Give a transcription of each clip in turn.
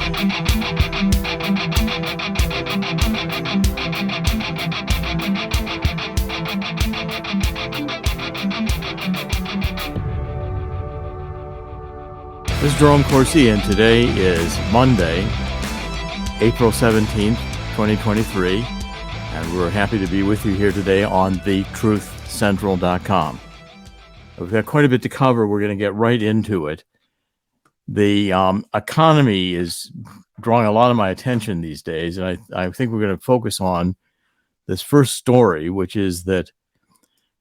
This is Jerome Corsi, and today is Monday, April 17th, 2023, and we're happy to be with you here today on thetruthcentral.com. We've got quite a bit to cover. We're going to get right into it. The economy is drawing a lot of my attention these days, and I think we're going to focus on this first story, which is that,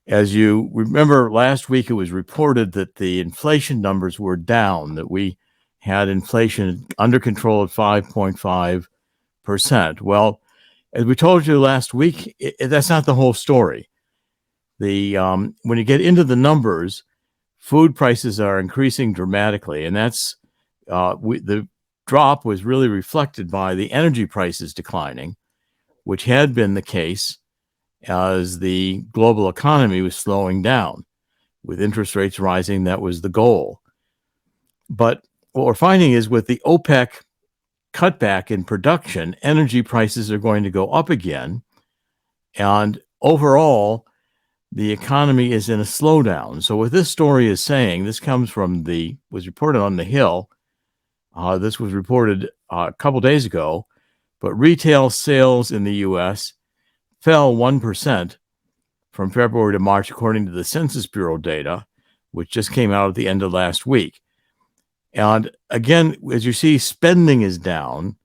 as you remember, last week it was reported that the inflation numbers were down, that we had inflation under control at 5.5%. Well, as we told you last week, that's not the whole story. When you get into the numbers, food prices are increasing dramatically, and that's the drop was really reflected by the energy prices declining, which had been the case as the global economy was slowing down. With interest rates rising, that was the goal. But what we're finding is with the OPEC cutback in production, energy prices are going to go up again. And overall, the economy is in a slowdown. So what this story is saying, this comes from was reported on The Hill. This was reported a couple days ago, but retail sales in the U.S. fell 1% from February to March, according to the Census Bureau data, which just came out at the end of last week. And again, as you see, spending is down,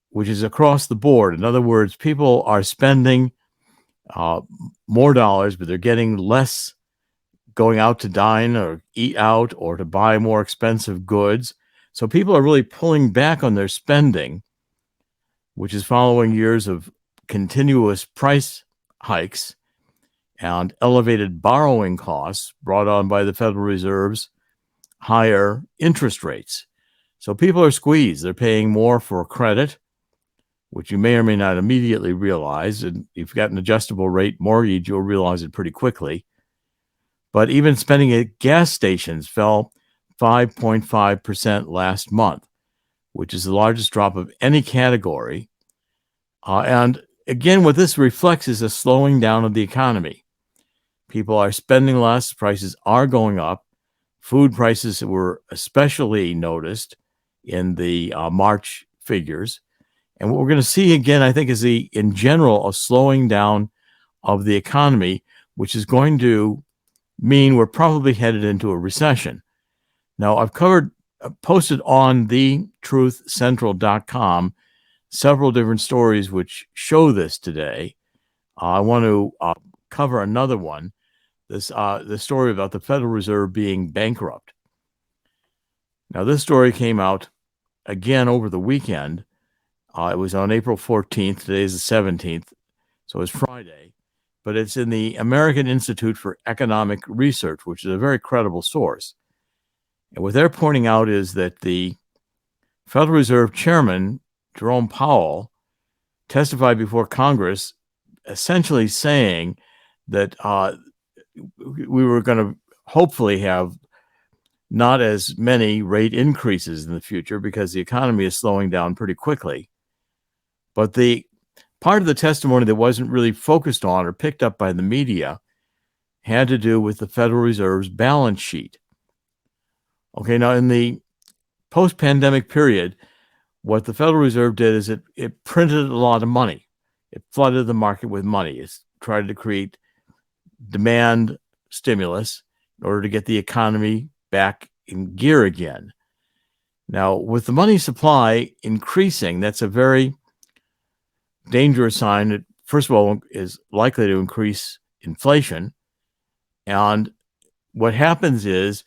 which is across the board. In other words, people are spending more dollars, but they're getting less going out to dine or eat out or to buy more expensive goods. So people are really pulling back on their spending, which is following years of continuous price hikes and elevated borrowing costs brought on by the Federal Reserve's higher interest rates. So people are squeezed. They're paying more for credit, which you may or may not immediately realize. And if you've got an adjustable rate mortgage, you'll realize it pretty quickly. But even spending at gas stations fell 5.5% last month, which is the largest drop of any category. And again, what this reflects is a slowing down of the economy. People are spending less, prices are going up. Food prices were especially noticed in the March figures. And what we're going to see again, I think, is in general, a slowing down of the economy, which is going to mean we're probably headed into a recession. Now, I've posted on thetruthcentral.com several different stories which show this today. I want to cover another one, the story about the Federal Reserve being bankrupt. Now, this story came out again over the weekend. It was on April 14th. Today is the 17th, so it's Friday. But it's in the American Institute for Economic Research, which is a very credible source. And what they're pointing out is that the Federal Reserve Chairman, Jerome Powell, testified before Congress, essentially saying that we were going to hopefully have not as many rate increases in the future because the economy is slowing down pretty quickly. But the part of the testimony that wasn't really focused on or picked up by the media had to do with the Federal Reserve's balance sheet. Okay, now in the post-pandemic period, what the Federal Reserve did is it printed a lot of money. It flooded the market with money. It tried to create demand stimulus in order to get the economy back in gear again. Now, with the money supply increasing, that's a very dangerous sign. It, first of all, is likely to increase inflation. And what happens is,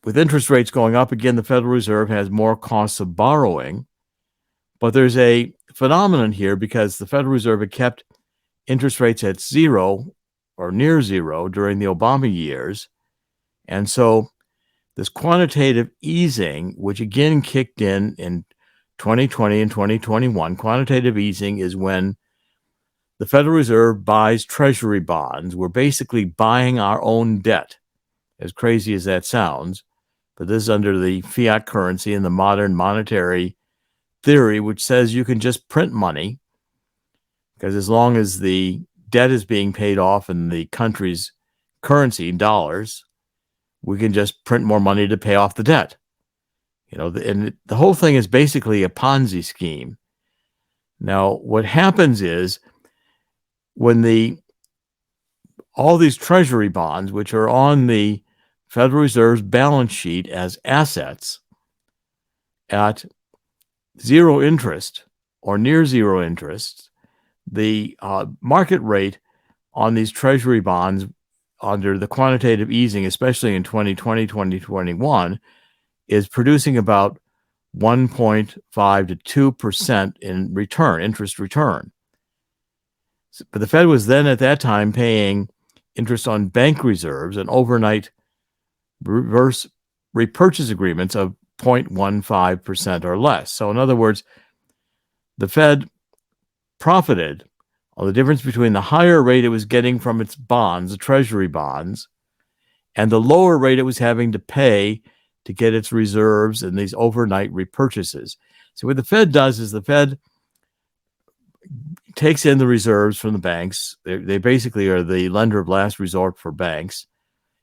with interest rates going up again, the Federal Reserve has more costs of borrowing. But there's a phenomenon here because the Federal Reserve had kept interest rates at zero or near zero during the Obama years. And so this quantitative easing, which again kicked in 2020 and 2021, quantitative easing is when the Federal Reserve buys treasury bonds. We're basically buying our own debt, as crazy as that sounds. But this is under the fiat currency and the modern monetary theory which says you can just print money, because as long as the debt is being paid off in the country's currency, dollars, we can just print more money to pay off the debt. And the whole thing is basically a Ponzi scheme. Now, what happens is when all these treasury bonds, which are on the Federal Reserve's balance sheet as assets at zero interest or near zero interest, the market rate on these treasury bonds under the quantitative easing, especially in 2020, 2021, is producing about 1.5 to 2% in return, interest return. But the Fed was then at that time paying interest on bank reserves and overnight reverse repurchase agreements of 0.15% or less. So in other words, the Fed profited on the difference between the higher rate it was getting from its bonds, the treasury bonds, and the lower rate it was having to pay to get its reserves and these overnight repurchases. So what the Fed does is the Fed takes in the reserves from the banks. They basically are the lender of last resort for banks,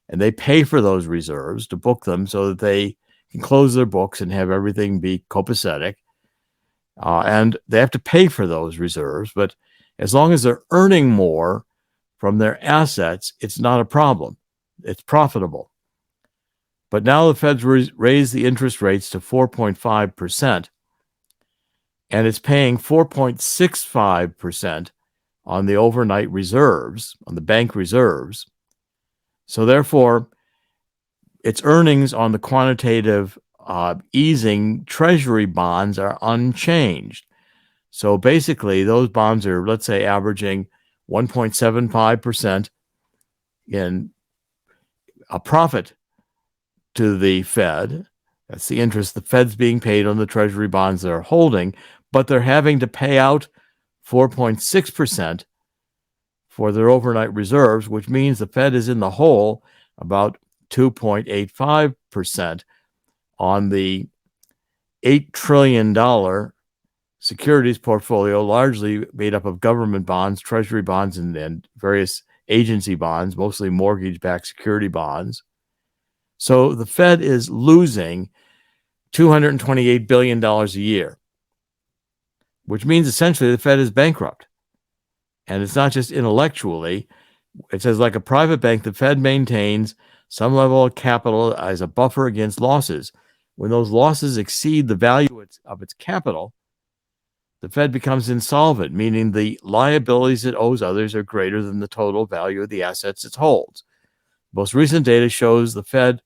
and they pay for those reserves to book them so that they can close their books and have everything be copacetic. And they have to pay for those reserves, but as long as they're earning more from their assets, it's not a problem. It's profitable. But now the Fed's raised the interest rates to 4.5%, and it's paying 4.65% on the overnight reserves, on the bank reserves. So therefore, its earnings on the quantitative easing treasury bonds are unchanged. So basically, those bonds are, let's say, averaging 1.75% in a profit to the Fed. That's the interest the Fed's being paid on the treasury bonds they're holding, but they're having to pay out 4.6% for their overnight reserves, which means the Fed is in the hole about 2.85% on the $8 trillion securities portfolio, largely made up of government bonds, treasury bonds, and various agency bonds, mostly mortgage-backed security bonds. So the Fed is losing $228 billion a year, which means essentially the Fed is bankrupt. And it's not just intellectually. It says, like a private bank, the Fed maintains some level of capital as a buffer against losses. When those losses exceed the value of its capital, the Fed becomes insolvent, meaning the liabilities it owes others are greater than the total value of the assets it holds. Most recent data shows the Fed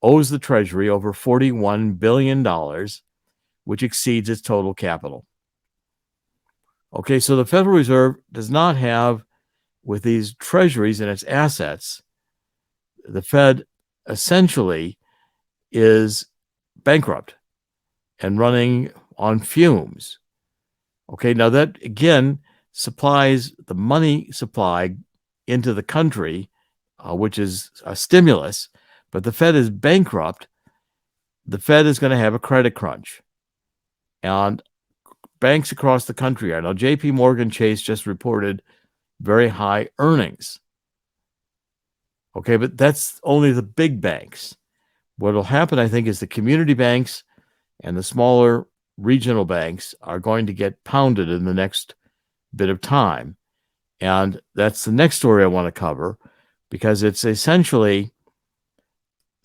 owes the Treasury over $41 billion, which exceeds its total capital. Okay, so the Federal Reserve does not have, with these treasuries and its assets, the Fed essentially is bankrupt and running on fumes. Okay, now that again supplies the money supply into the country, which is a stimulus, but the Fed is bankrupt. The Fed is going to have a credit crunch. And banks across the country are. Now, JP Morgan Chase just reported very high earnings. Okay, but that's only the big banks. What will happen, I think, is the community banks and the smaller regional banks are going to get pounded in the next bit of time. And that's the next story I want to cover, because it's essentially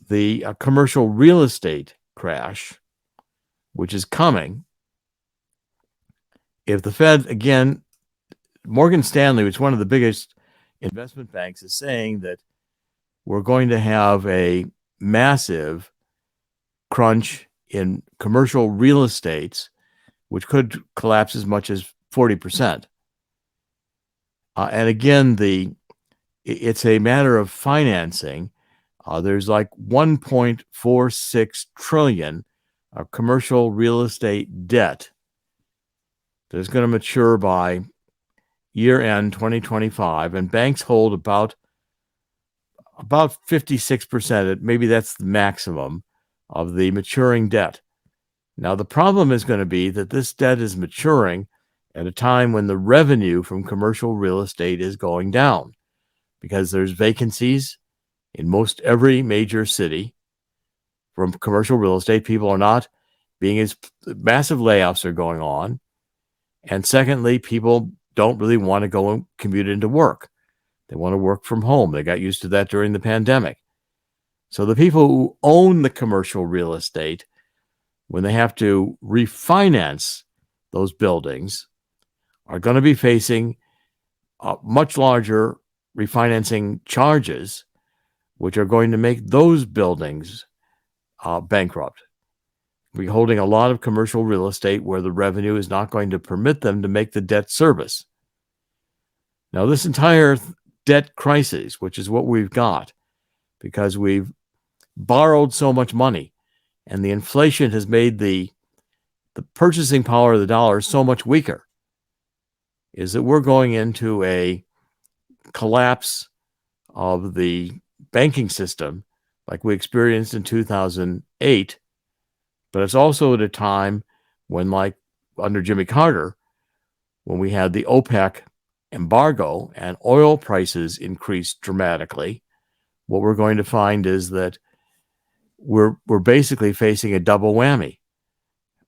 the commercial real estate crash, which is coming. If the Fed, again, Morgan Stanley, which is one of the biggest investment banks, is saying that we're going to have a massive crunch in commercial real estates, which could collapse as much as 40%. And again, it's a matter of financing. There's like 1.46 trillion of commercial real estate debt that is going to mature by year end 2025, and banks hold about 56%. Maybe that's the maximum of the maturing debt. Now, the problem is going to be that this debt is maturing at a time when the revenue from commercial real estate is going down because there's vacancies in most every major city from commercial real estate. People are not being as massive layoffs are going on. And secondly, people don't really want to go and commute into work. They want to work from home. They got used to that during the pandemic. So the people who own the commercial real estate, when they have to refinance those buildings, are going to be facing much larger refinancing charges, which are going to make those buildings bankrupt. We're holding a lot of commercial real estate where the revenue is not going to permit them to make the debt service. Now, this entire debt crisis, which is what we've got, because we've borrowed so much money and the inflation has made the purchasing power of the dollar so much weaker, is that we're going into a collapse of the banking system like we experienced in 2008. But it's also at a time when, like under Jimmy Carter, when we had the OPEC embargo and oil prices increased dramatically, what we're going to find is that we're basically facing a double whammy.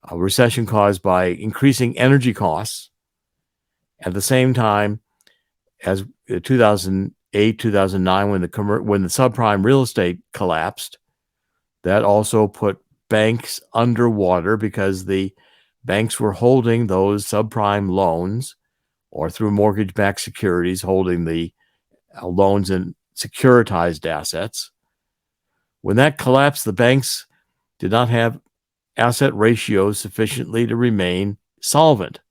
A recession caused by increasing energy costs at the same time as 2008, 2009, when the subprime real estate collapsed. That also put banks underwater because the banks were holding those subprime loans or through mortgage-backed securities holding the loans in securitized assets. When that collapsed, the banks did not have asset ratios sufficiently to remain solvent.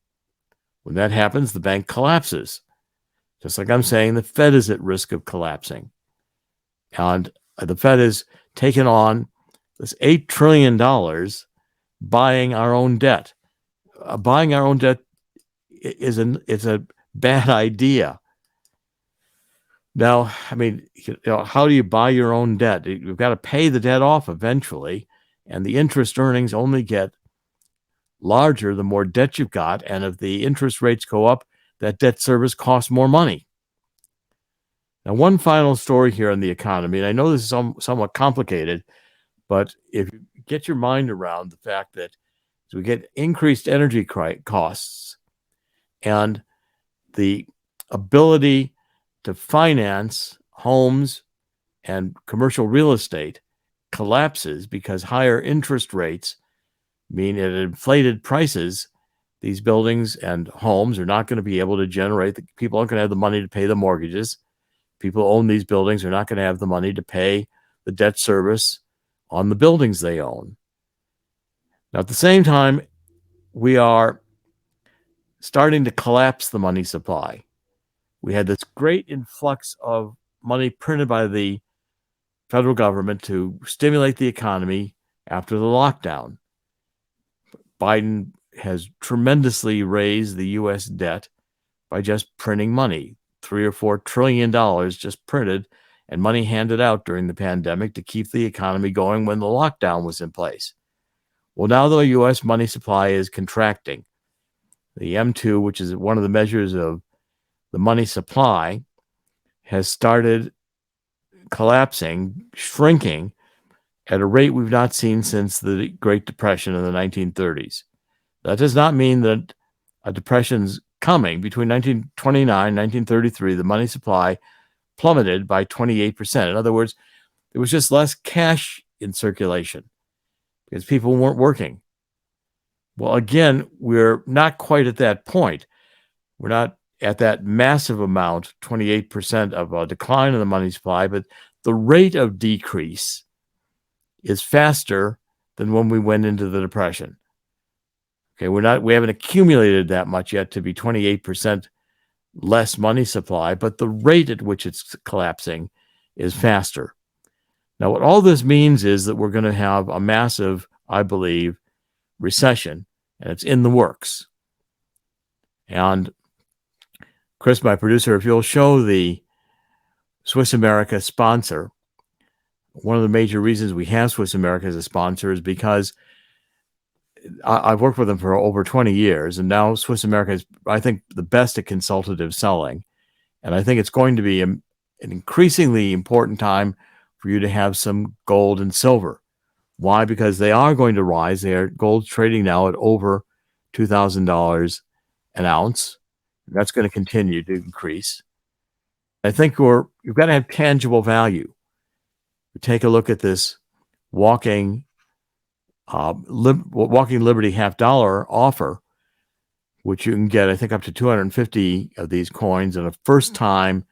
When that happens, the bank collapses. Just like I'm saying, the Fed is at risk of collapsing. And the Fed has taken on this $8 trillion buying our own debt. Buying our own debt is a bad idea. Now, I mean, how do you buy your own debt? You've got to pay the debt off eventually, and the interest earnings only get larger the more debt you've got. And if the interest rates go up, that debt service costs more money. Now, one final story here on the economy, and I know this is somewhat complicated, but if you get your mind around the fact that as we get increased energy costs and the ability to finance homes and commercial real estate collapses because higher interest rates mean at inflated prices, these buildings and homes are not going to be able to generate, people aren't going to have the money to pay the mortgages. People who own these buildings are not going to have the money to pay the debt service on the buildings they own. Now, at the same time, we are starting to collapse the money supply. We had this great influx of money printed by the federal government to stimulate the economy after the lockdown. Biden has tremendously raised the U.S. debt by just printing money, $3 or $4 trillion just printed and money handed out during the pandemic to keep the economy going when the lockdown was in place. Well, now the U.S. money supply is contracting. The M2, which is one of the measures of the money supply, has started collapsing, shrinking at a rate we've not seen since the Great Depression in the 1930s. That does not mean that a depression's coming. Between 1929 and 1933, the money supply plummeted by 28%. In other words, there was just less cash in circulation because people weren't working. Well, again, we're not quite at that point. We're not at that massive amount, 28% of a decline in the money supply, but the rate of decrease is faster than when we went into the Depression. Okay, we haven't accumulated that much yet to be 28% less money supply, but the rate at which it's collapsing is faster. Now, what all this means is that we're going to have a massive, I believe, recession, and it's in the works. And Chris, my producer, if you'll show the Swiss America sponsor, one of the major reasons we have Swiss America as a sponsor is because I've worked with them for over 20 years, and now Swiss America is, I think, the best at consultative selling. And I think it's going to be an increasingly important time for you to have some gold and silver. Why? Because they are going to rise. Gold's trading now at over $2,000 an ounce. That's going to continue to increase. I think you've got to have tangible value. Take a look at this Walking Liberty $50 offer, which you can get, I think, up to 250 of these coins on a first-time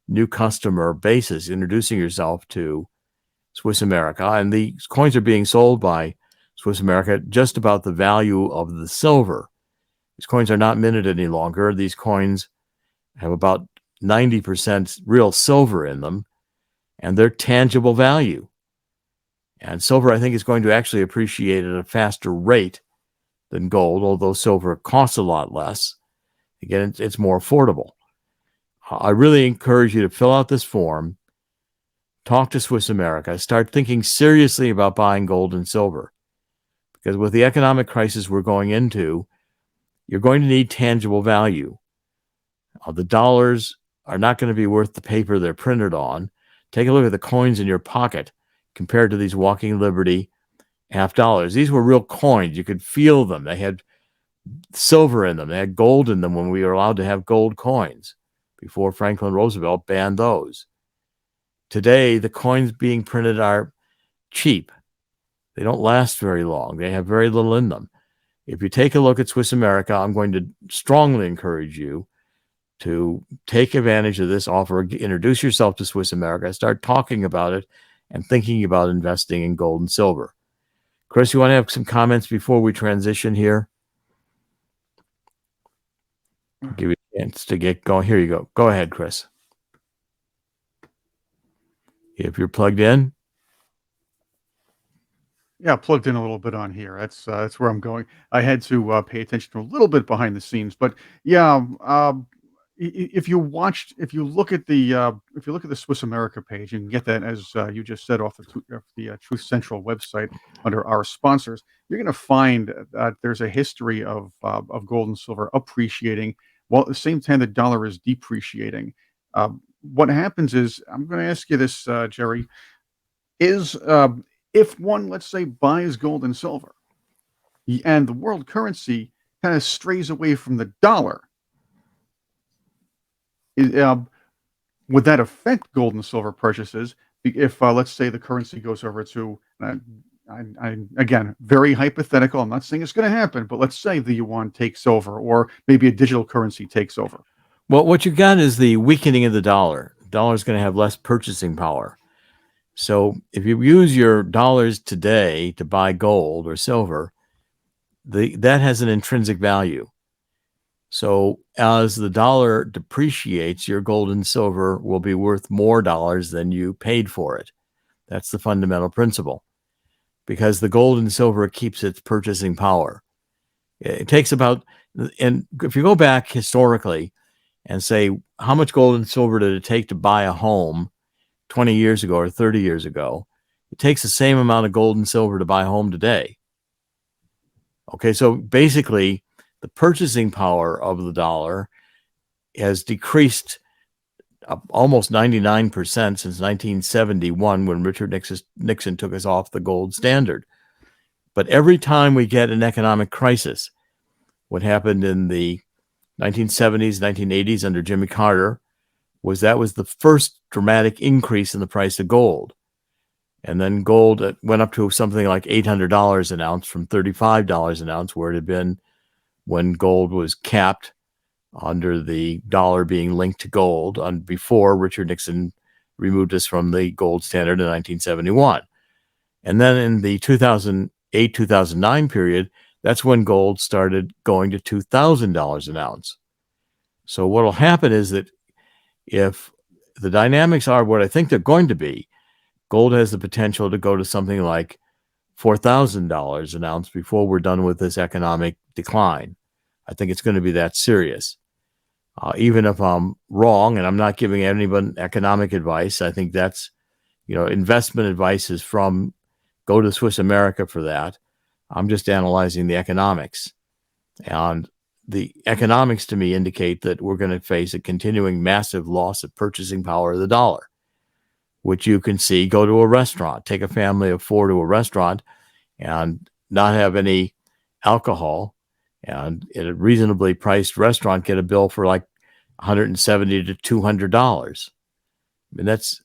new customer basis, introducing yourself to Swiss America. And these coins are being sold by Swiss America just about the value of the silver. These coins are not minted any longer. These coins have about 90% real silver in them, and they're tangible value. And silver, I think, is going to actually appreciate at a faster rate than gold, although silver costs a lot less. Again, it's more affordable. I really encourage you to fill out this form, talk to Swiss America, start thinking seriously about buying gold and silver. Because with the economic crisis we're going into, you're going to need tangible value. The dollars are not going to be worth the paper they're printed on. Take a look at the coins in your pocket compared to these Walking Liberty $50. These were real coins. You could feel them. They had silver in them. They had gold in them when we were allowed to have gold coins before Franklin Roosevelt banned those. Today, the coins being printed are cheap. They don't last very long. They have very little in them. If you take a look at Swiss America, I'm going to strongly encourage you to take advantage of this offer, introduce yourself to Swiss America, start talking about it, and thinking about investing in gold and silver. Chris, you want to have some comments before we transition here? I'll give you a chance to get going. Here you go. Go ahead, Chris. If you're plugged in. Yeah, plugged in a little bit on here. That's where I'm going. I had to pay attention to a little bit behind the scenes, but yeah, if you look at the Swiss America page, and get that, as you just said, off the Truth Central website under our sponsors, you're going to find that there's a history of gold and silver appreciating, while at the same time the dollar is depreciating. What happens is, I'm going to ask you this, Jerry, is if one, let's say, buys gold and silver, and the world currency kind of strays away from the dollar, would that affect gold and silver purchases if, let's say, the currency goes over to, again, very hypothetical, I'm not saying it's going to happen, but let's say the yuan takes over, or maybe a digital currency takes over? Well, what you got is the weakening of the dollar. The dollar is going to have less purchasing power. So if you use your dollars today to buy gold or silver, that has an intrinsic value. So as the dollar depreciates, your gold and silver will be worth more dollars than you paid for it. That's the fundamental principle, because the gold and silver keeps its purchasing power. It takes about, and if you go back historically and say, how much gold and silver did it take to buy a home 20 years ago or 30 years ago? It takes the same amount of gold and silver to buy a home today. Okay, so basically, the purchasing power of the dollar has decreased almost 99% since 1971, when Richard Nixon took us off the gold standard. But every time we get an economic crisis, what happened in the 1970s, 1980s under Jimmy Carter was the first dramatic increase in the price of gold. And then gold went up to something like $800 an ounce from $35 an ounce, where it had been when gold was capped under the dollar being linked to gold before Richard Nixon removed us from the gold standard in 1971. And then in the 2008-2009 period, that's when gold started going to $2,000 an ounce. So what will happen is that if the dynamics are what I think they're going to be, gold has the potential to go to something like $4,000 an ounce before we're done with this economic decline. I think it's going to be that serious. Even if I'm wrong, and I'm not giving anyone economic advice, I think that's, investment advice is go to Swiss America for that. I'm just analyzing the economics. And the economics to me indicate that we're going to face a continuing massive loss of purchasing power of the dollar, which you can see. Go to a restaurant, take a family of 4 to a restaurant and not have any alcohol, and in a reasonably priced restaurant get a bill for like $170 to $200. I mean, that's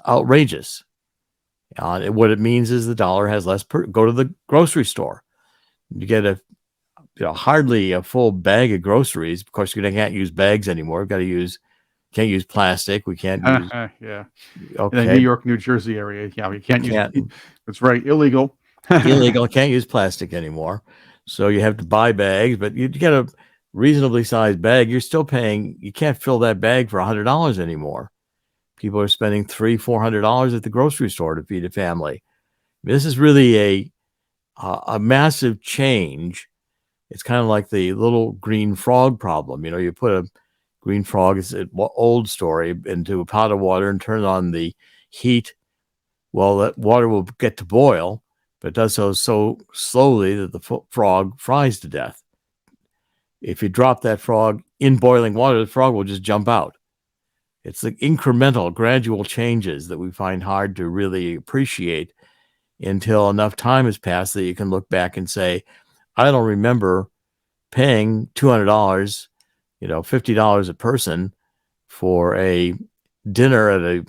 outrageous. What it means is the dollar has less go to the grocery store. You get hardly a full bag of groceries. Of course, you can't use bags anymore. We've got to can't use plastic. We can't use, Yeah. In the New okay, York, New Jersey area, yeah, we can't use. can't, That's right, illegal. illegal, can't use plastic anymore. So you have to buy bags, but you get a reasonably sized bag. You're still paying, you can't fill that bag for $100 anymore. People are spending $300-400 at the grocery store to feed a family. This is really a massive change. It's kind of like the little green frog problem. You put a green frog, it's an old story, into a pot of water and turn on the heat. Well, that water will get to boil, but it does so slowly that the frog fries to death. If you drop that frog in boiling water, the frog will just jump out. It's the incremental, gradual changes that we find hard to really appreciate until enough time has passed that you can look back and say, I don't remember paying $200, $50 a person for a dinner at a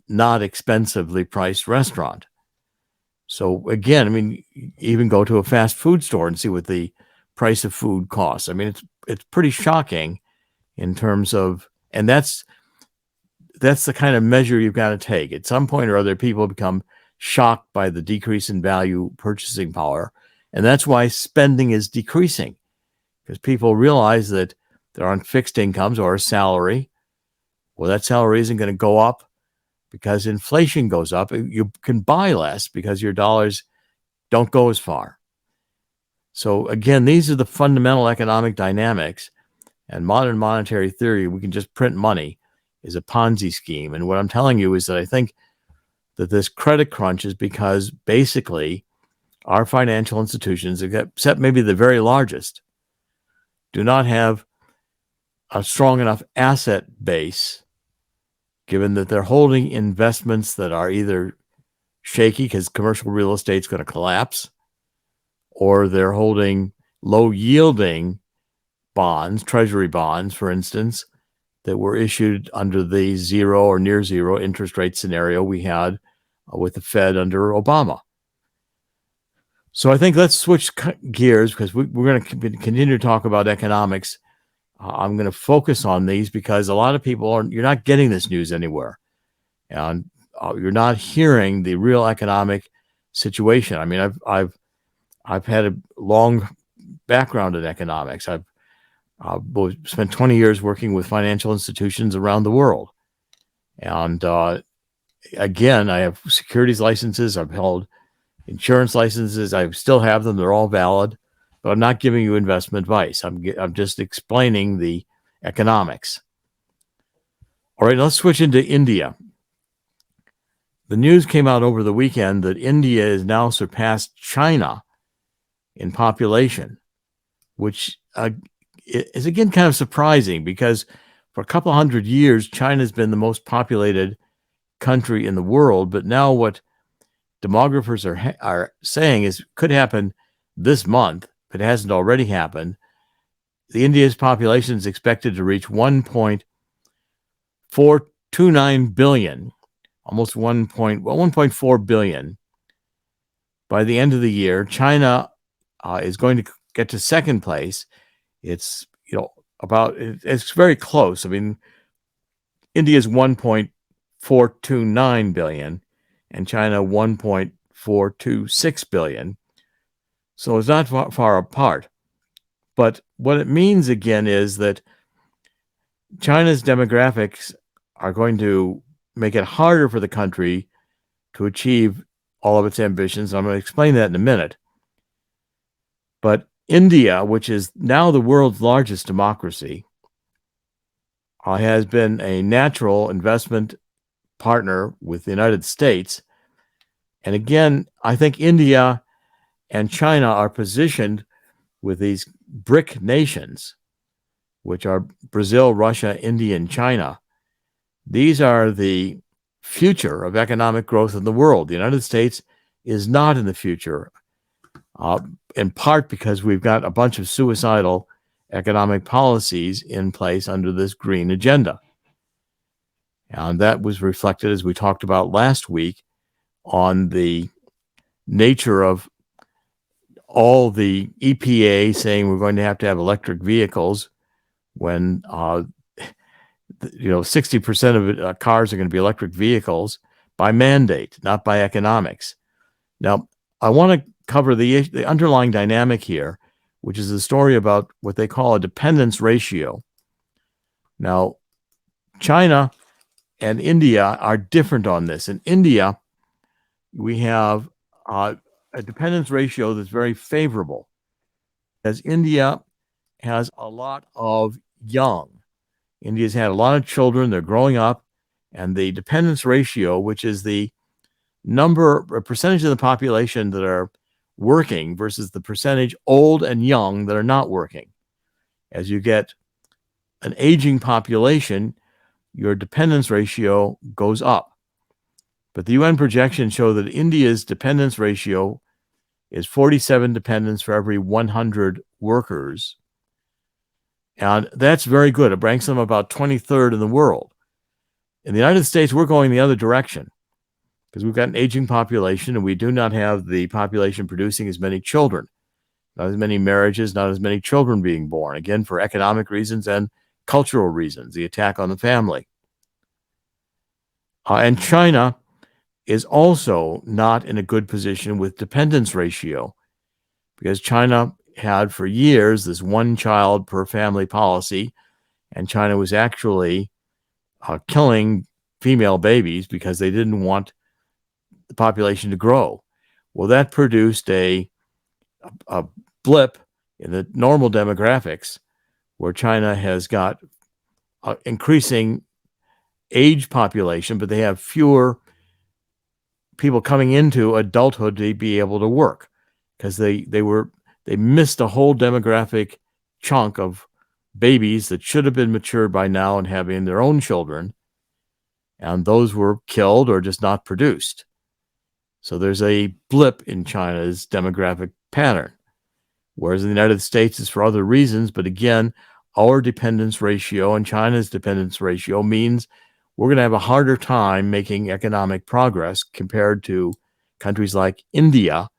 not expensively priced restaurant. So again, I mean, even go to a fast food store and see what the price of food costs. I mean, it's pretty shocking in terms of, and that's the kind of measure you've got to take. At some point or other, people become shocked by the decrease in value purchasing power. And that's why spending is decreasing, because people realize that they're on fixed incomes or a salary. Well, that salary isn't going to go up because inflation goes up. You can buy less because your dollars don't go as far. So again, these are the fundamental economic dynamics. And modern monetary theory, we can just print money, is a Ponzi scheme. And what I'm telling you is that I think that this credit crunch is because basically our financial institutions, except maybe the very largest, do not have a strong enough asset base, given that they're holding investments that are either shaky because commercial real estate is going to collapse, or they're holding low yielding bonds, treasury bonds, for instance, that were issued under the zero or near zero interest rate scenario we had with the Fed under Obama. So I think let's switch gears, because we're going to continue to talk about economics. I'm going to focus on these because a lot of people you're not getting this news anywhere, and you're not hearing the real economic situation. I mean, I've had a long background in economics. I've spent 20 years working with financial institutions around the world. And again, I have securities licenses. I've held insurance licenses. I still have them. They're all valid. But I'm not giving you investment advice. I'm just explaining the economics. All right, let's switch into India. The news came out over the weekend that India has now surpassed China in population, which is again kind of surprising, because for a couple hundred years, China's been the most populated country in the world. But now what demographers are saying is could happen this month, if it hasn't already happened. The India's population is expected to reach 1.429 billion, almost 1.4 billion by the end of the year. China is going to get to second place. It's it's very close. I mean, India's 1.429 billion and China 1.426 billion. So it's not far apart. But what it means again is that China's demographics are going to make it harder for the country to achieve all of its ambitions. I'm going to explain that in a minute. But India, which is now the world's largest democracy, has been a natural investment partner with the United States. And again, I think India and China are positioned with these BRIC nations, which are Brazil, Russia, India, and China. These are the future of economic growth in the world. The United States is not in the future, in part because we've got a bunch of suicidal economic policies in place under this green agenda. And that was reflected, as we talked about last week, on the nature of all the EPA saying we're going to have electric vehicles when 60% of cars are going to be electric vehicles by mandate, not by economics. Now, I want to cover the underlying dynamic here, which is a story about what they call a dependence ratio. Now, China and India are different on this. In India, we have a dependence ratio that's very favorable, as India has a lot of young. India's had a lot of children, they're growing up, and the dependence ratio, which is the percentage of the population that are working versus the percentage old and young that are not working. As you get an aging population, your dependence ratio goes up. But the UN projections show that India's dependence ratio is 47 dependents for every 100 workers. And that's very good. It ranks them about 23rd in the world. In the United States, we're going the other direction because we've got an aging population and we do not have the population producing as many children, not as many marriages, not as many children being born, again, for economic reasons and cultural reasons, the attack on the family. And China is also not in a good position with dependence ratio because China had for years this one child per family policy, and China was actually killing female babies because they didn't want the population to grow. Well, that produced a blip in the normal demographics where China has got increasing age population, but they have fewer people coming into adulthood to be able to work because they missed a whole demographic chunk of babies that should have been matured by now and having their own children, and those were killed or just not produced. So there's a blip in China's demographic pattern, whereas in the United States it's for other reasons. But again, our dependence ratio and China's dependence ratio means we're going to have a harder time making economic progress compared to countries like India,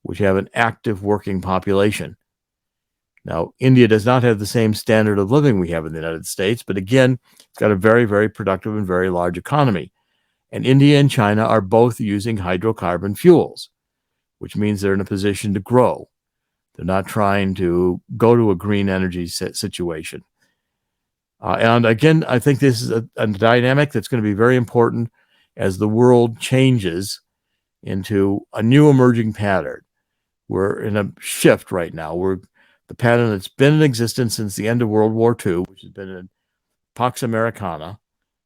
which have an active working population. Now, India does not have the same standard of living we have in the United States, but again, it's got a very, very productive and very large economy. And India and China are both using hydrocarbon fuels, which means they're in a position to grow. They're not trying to go to a green energy situation. And again, I think this is a dynamic that's going to be very important as the world changes into a new emerging pattern. We're in a shift right now. The pattern that's been in existence since the end of World War II, which has been in Pax Americana.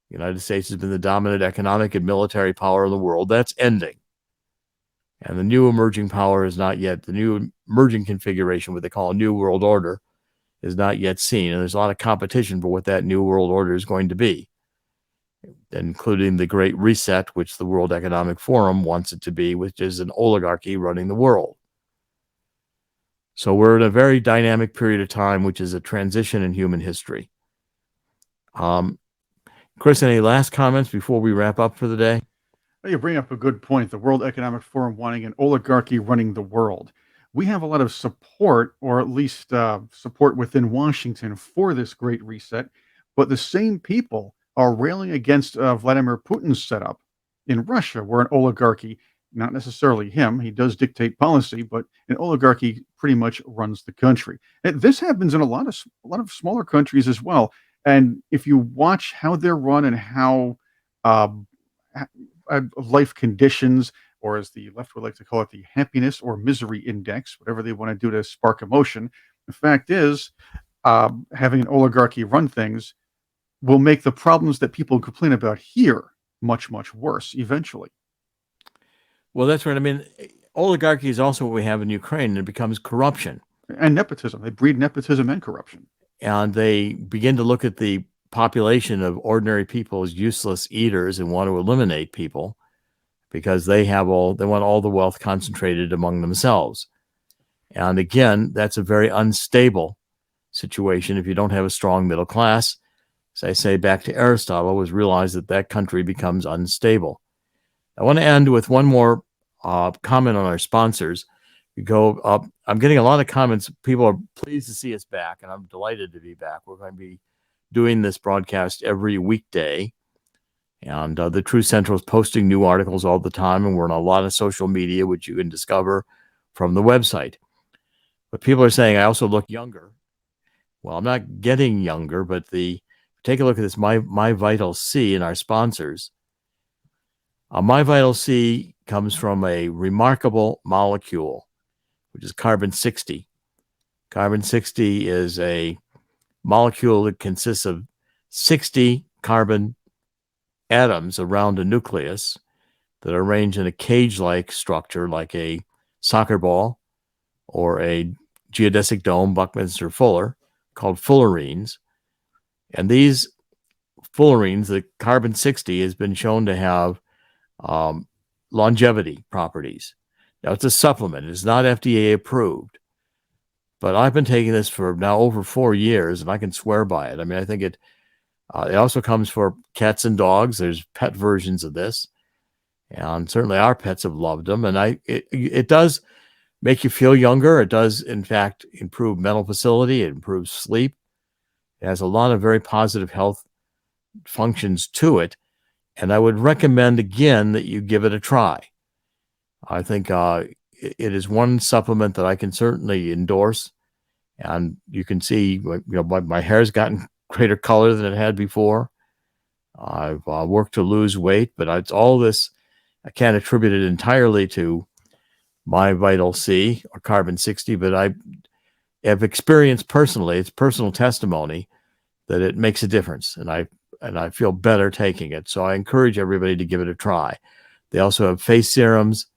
The United States has been the dominant economic and military power of the world. That's ending. And the new emerging power is not yet, the new emerging configuration, what they call a new world order, is not yet seen. And there's a lot of competition for what that new world order is going to be, including the Great Reset, which the World Economic Forum wants it to be, which is an oligarchy running the world. So we're in a very dynamic period of time, which is a transition in human history. Chris, any last comments before we wrap up for the day? Well, you bring up a good point. The World Economic Forum wanting an oligarchy running the world. We have a lot of support, or at least support within Washington for this Great Reset, but the same people are railing against Vladimir Putin's setup in Russia, where an oligarchy, not necessarily him, he does dictate policy, but an oligarchy pretty much runs the country. And this happens in a lot of smaller countries as well. And if you watch how they're run and how life conditions, or as the left would like to call it, the happiness or misery index, whatever they want to do to spark emotion, the fact is, having an oligarchy run things will make the problems that people complain about here much, much worse eventually. Well, that's right. I mean, oligarchy is also what we have in Ukraine, and it becomes corruption. And nepotism. They breed nepotism and corruption. And they begin to look at the population of ordinary people as useless eaters and want to eliminate people because they want all the wealth concentrated among themselves. And again, that's a very unstable situation if you don't have a strong middle class. As I say, back to Aristotle, was realize that country becomes unstable. I want to end with one more comment on our sponsors. We go up. I'm getting a lot of comments. People are pleased to see us back, and I'm delighted to be back. We're going to be doing this broadcast every weekday, and the Truth Central is posting new articles all the time, and we're on a lot of social media, which you can discover from the website. But people are saying I also look younger. Well, I'm not getting younger, but take a look at this, My Vital C and our sponsors. My Vital C comes from a remarkable molecule, which is carbon-60. Carbon-60 is a molecule that consists of 60 carbon atoms around a nucleus that are arranged in a cage-like structure, like a soccer ball or a geodesic dome, Buckminster Fuller, called fullerenes. And these fullerenes, the carbon-60, has been shown to have longevity properties. Now, it's a supplement. It's not FDA approved. But I've been taking this for now over 4 years, and I can swear by it. I mean, I think it also comes for cats and dogs. There's pet versions of this. And certainly our pets have loved them. And it does make you feel younger. It does, in fact, improve mental facility. It improves sleep. It has a lot of very positive health functions to it. And I would recommend, again, that you give it a try. I think it is one supplement that I can certainly endorse. And you can see, my hair's gotten greater color than it had before. I've worked to lose weight, but it's all this. I can't attribute it entirely to My Vital C or carbon-60, but I have experienced personally, it's personal testimony, that it makes a difference. And I feel better taking it. So I encourage everybody to give it a try. They also have face serums.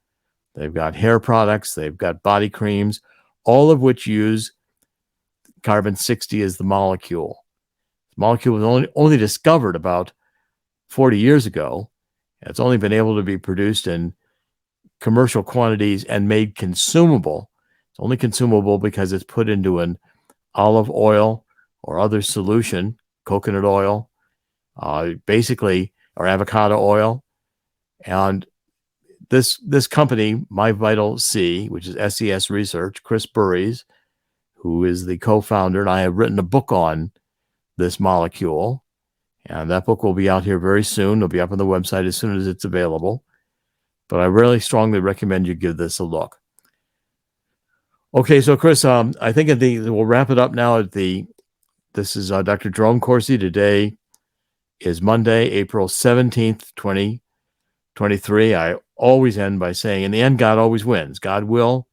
They've got hair products. They've got body creams, all of which use carbon-60 as the molecule. The molecule was only discovered about 40 years ago. It's only been able to be produced in commercial quantities and made consumable. It's only consumable because it's put into an olive oil or other solution, coconut oil, basically, or avocado oil. And this company, My Vital C, which is SES Research, Chris Burries, who is the co-founder, and I have written a book on this molecule. And that book will be out here very soon. It'll be up on the website as soon as it's available. But I really strongly recommend you give this a look. Okay, so Chris, I think we'll wrap it up now. This is Dr. Jerome Corsi. Today is Monday, April 17th, 2023. I always end by saying, in the end, God always wins. God will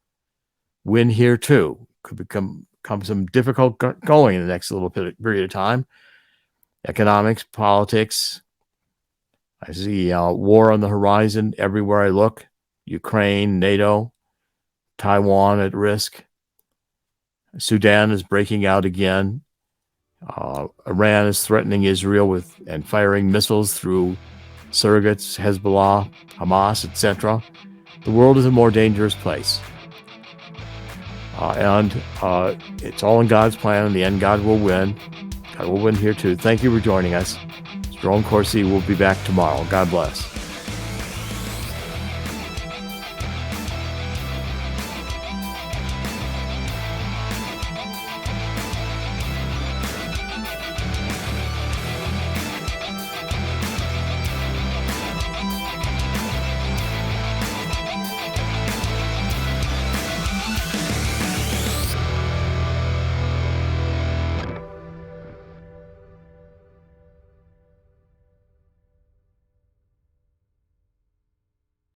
win here too. Could become some difficult going in the next little period of time. Economics, politics. I see war on the horizon everywhere I look. Ukraine, NATO, Taiwan at risk. Sudan is breaking out again. Iran is threatening Israel and firing missiles through surrogates, Hezbollah, Hamas, etc. The world is a more dangerous place. And it's all in God's plan. In the end, God will win. God will win here too. Thank you for joining us. Jerome Corsi will be back tomorrow. God bless.